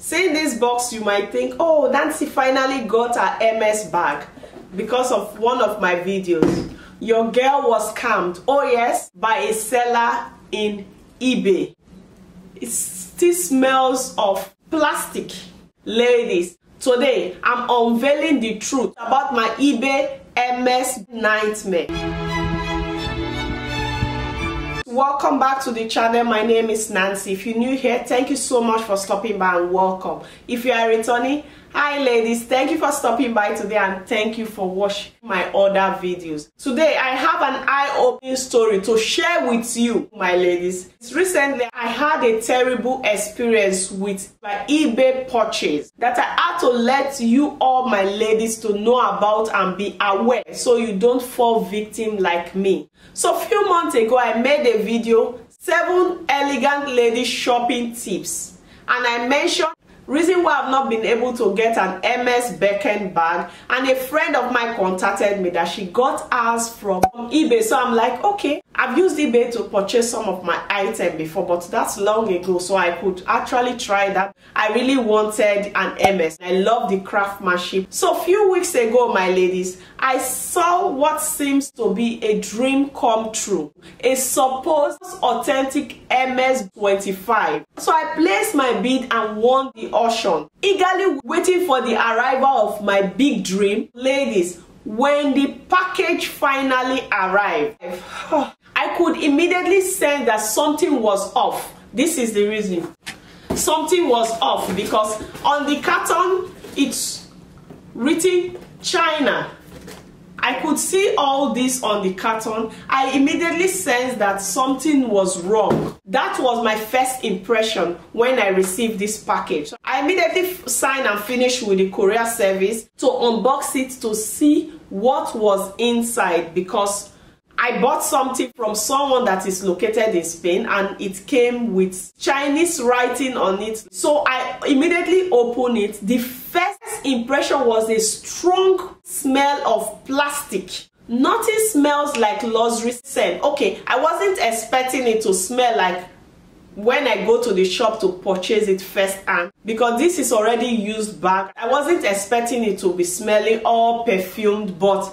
Seeing this box, you might think, oh, Nancy finally got her Hermes bag because of one of my videos. Your girl was scammed, oh yes, by a seller in eBay. It still smells of plastic. Ladies, today I'm unveiling the truth about my eBay Hermes nightmare. Welcome back to the channel. My name is Nancy. If you're new here, thank you so much for stopping by and welcome. If you are returning, hi ladies, thank you for stopping by today and thank you for watching my other videos. Today I have an eye-opening story to share with you, my ladies. Recently I had a terrible experience with my eBay purchase that I had to let you all, my ladies, to know about and be aware so you don't fall victim like me. So a few months ago I made a video, 7 elegant ladies shopping tips, and I mentioned reason why I've not been able to get an Hermes Birkin bag, and a friend of mine contacted me that she got ours from eBay. So I'm like, okay, I've used eBay to purchase some of my items before, but that's long ago, so I could actually try that. I really wanted an Hermes. I love the craftsmanship. So a few weeks ago, my ladies, I saw what seems to be a dream come true, a supposed authentic Hermes 25. So I placed my bid and won the auction, eagerly waiting for the arrival of my big dream. Ladies, when the package finally arrived, I could immediately sense that something was off. This is the reason. Something was off because on the carton it's written China. I could see all this on the carton. I immediately sensed that something was wrong. That was my first impression when I received this package. I immediately signed and finished with the courier service to unbox it to see what was inside, because I bought something from someone that is located in Spain and it came with Chinese writing on it. So I immediately opened it. The first impression was a strong smell of plastic. Nothing smells like luxury scent. Okay, I wasn't expecting it to smell like when I go to the shop to purchase it first hand, because this is already used bag. I wasn't expecting it to be smelling all perfumed, but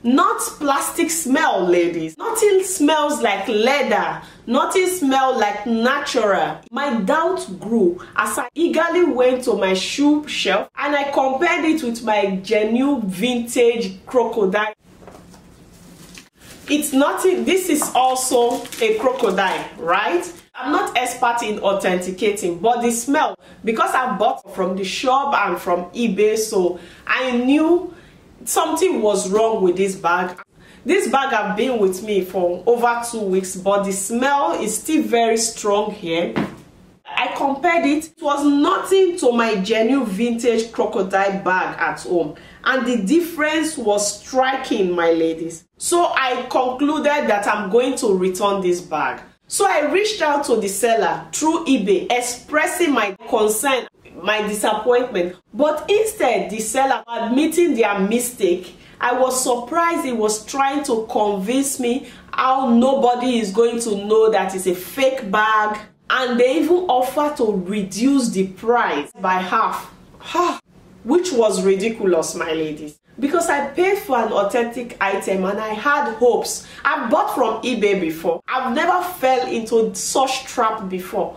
not plastic smell, ladies. Nothing smells like leather. Nothing smells like natural. My doubt grew as I eagerly went to my shoe shelf and I compared it with my genuine vintage crocodile. It's nothing. This is also a crocodile, right? I'm not expert in authenticating, but the smell, because I bought from the shop and from eBay, so I knew something was wrong with this bag. This bag has been with me for over 2 weeks, but the smell is still very strong here. I compared it. It was nothing to my genuine vintage crocodile bag at home, and the difference was striking, my ladies. So I concluded that I'm going to return this bag. So I reached out to the seller through eBay, expressing my concern, my disappointment, but instead the seller admitting their mistake. I was surprised he was trying to convince me how nobody is going to know that it's a fake bag, and they even offered to reduce the price by half, which was ridiculous, my ladies, because I paid for an authentic item and I had hopes. I've bought from eBay before. I've never fell into such trap before.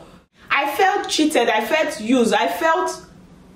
I felt cheated, I felt used, I felt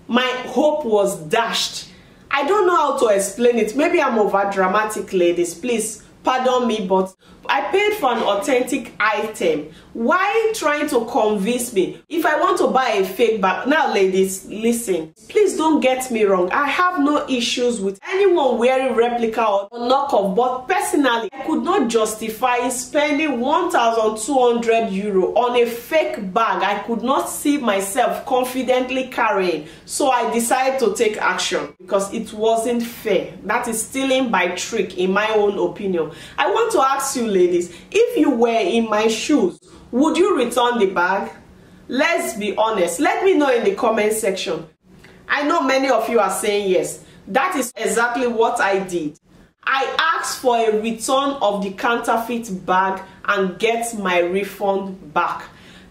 my hope was dashed. I don't know how to explain it. Maybe I'm over dramatic, ladies. Please pardon me, but I paid for an authentic item. Why trying to convince me if I want to buy a fake bag? Now, ladies, listen. Please don't get me wrong. I have no issues with anyone wearing replica or knockoff, but personally, I could not justify spending 1,200 euro on a fake bag I could not see myself confidently carrying. So I decided to take action because it wasn't fair. That is stealing by trick, in my own opinion. I want to ask you, ladies, if you were in my shoes, would you return the bag? Let's be honest. Let me know in the comment section. I know many of you are saying yes. That is exactly what I did. I asked for a return of the counterfeit bag and get my refund back.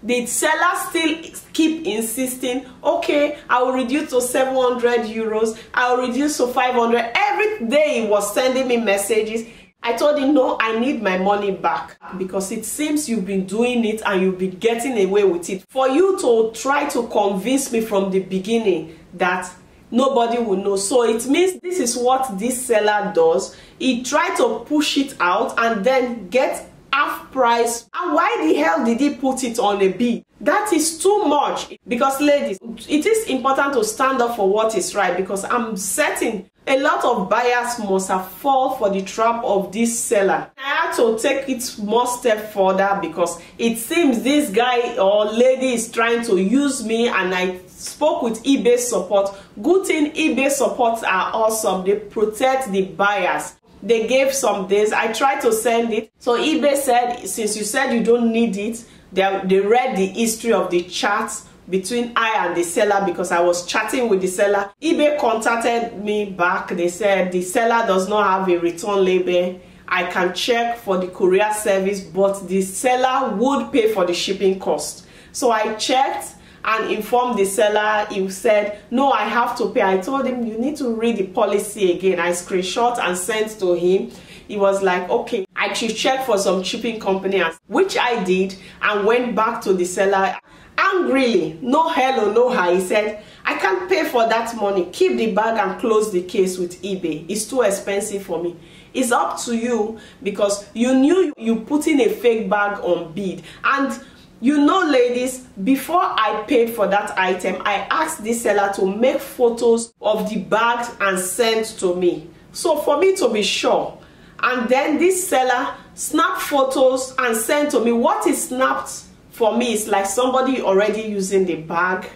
the seller still keep insisting, okay, I will reduce to 700 euros, I will reduce to 500. Every day he was sending me messages. I told him, no, I need my money back, because it seems you've been doing it and you've been getting away with it. For you to try to convince me from the beginning that nobody will know. So it means this is what this seller does. He tried to push it out and then get half price. And why the hell did he put it on a bid? That is too much. Because ladies, it is important to stand up for what is right, because I'm certain a lot of buyers must have fallen for the trap of this seller. I had to take it one step further, because it seems this guy or lady is trying to use me, and I spoke with eBay support. Good thing, eBay supports are awesome. They protect the buyers. They gave some days. I tried to send it. So eBay said, since you said you don't need it, they read the history of the chats between I and the seller, because I was chatting with the seller. eBay contacted me back. They said the seller does not have a return label. I can check for the courier service, but the seller would pay for the shipping cost. So I checked and informed the seller. He said, no, I have to pay. I told him, you need to read the policy again. I screenshot and sent to him. He was like, okay, I should check for some shipping company, which I did, and went back to the seller angrily. No hello, no hi. He said, I can't pay for that money. Keep the bag and close the case with eBay. It's too expensive for me. It's up to you, because you knew you put in a fake bag on bid. And you know, ladies, before I paid for that item, I asked this seller to make photos of the bags and send to me, so for me to be sure. And then this seller snapped photos and sent to me. What is snapped for me is like somebody already using the bag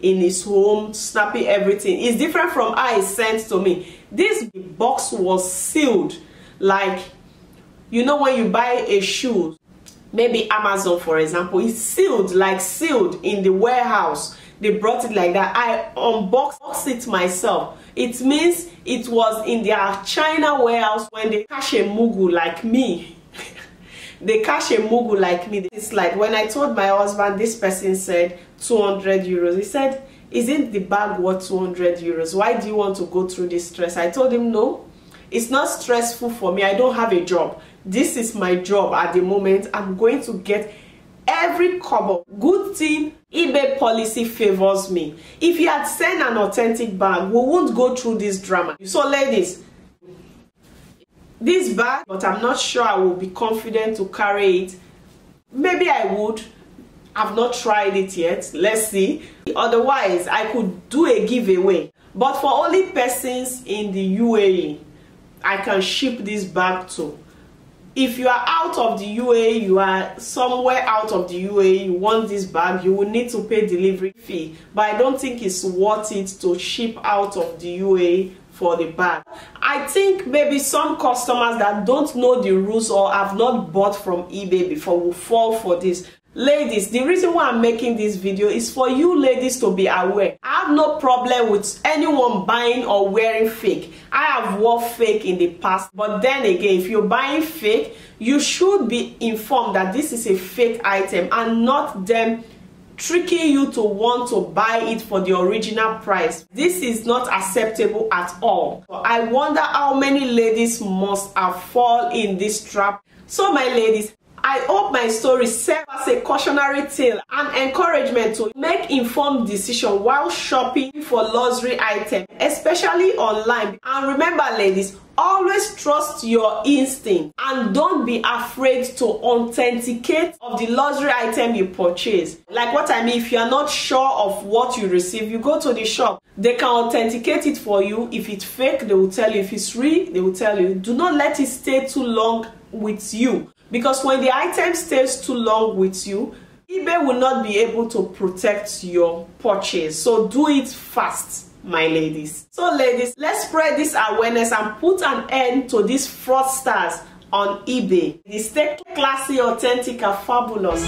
in his home, snapping everything. It's different from how it sent to me. This box was sealed, like, you know, when you buy a shoe, maybe Amazon for example, it's sealed, like sealed in the warehouse. They brought it like that. I unboxed it myself. It means it was in their China warehouse. When they catch a mugu like me, they catch a mugu like me. It's like when I told my husband, this person said 200 euros. He said, isn't the bag worth 200 euros? Why do you want to go through this stress? I told him, no, it's not stressful for me. I don't have a job. This is my job at the moment. I'm going to get every kobo. Good thing eBay policy favors me. If you had sent an authentic bag, we won't go through this drama. So ladies, this bag, but I'm not sure I will be confident to carry it. Maybe I would. I've not tried it yet. Let's see. Otherwise, I could do a giveaway. But for only persons in the UAE, I can ship this bag to. If you are out of the UAE, you are somewhere out of the UAE, you want this bag, you will need to pay delivery fee. But I don't think it's worth it to ship out of the UAE for the bag. I think maybe some customers that don't know the rules or have not bought from eBay before will fall for this. Ladies, the reason why I'm making this video is for you ladies to be aware. I have no problem with anyone buying or wearing fake. I have worn fake in the past, but then again, if you're buying fake, you should be informed that this is a fake item and not them tricking you to want to buy it for the original price. This is not acceptable at all. I wonder how many ladies must have fallen in this trap. So my ladies, I hope my story serves as a cautionary tale and encouragement to make informed decisions while shopping for luxury items, especially online. And remember ladies, always trust your instinct and don't be afraid to authenticate of the luxury item you purchase. Like what I mean, if you are not sure of what you receive, you go to the shop. They can authenticate it for you. If it's fake, they will tell you. If it's real, they will tell you. Do not let it stay too long with you. Because when the item stays too long with you, eBay will not be able to protect your purchase. So do it fast, my ladies. So ladies, let's spread this awareness and put an end to these fraudsters on eBay. Stay classy, authentic, and fabulous.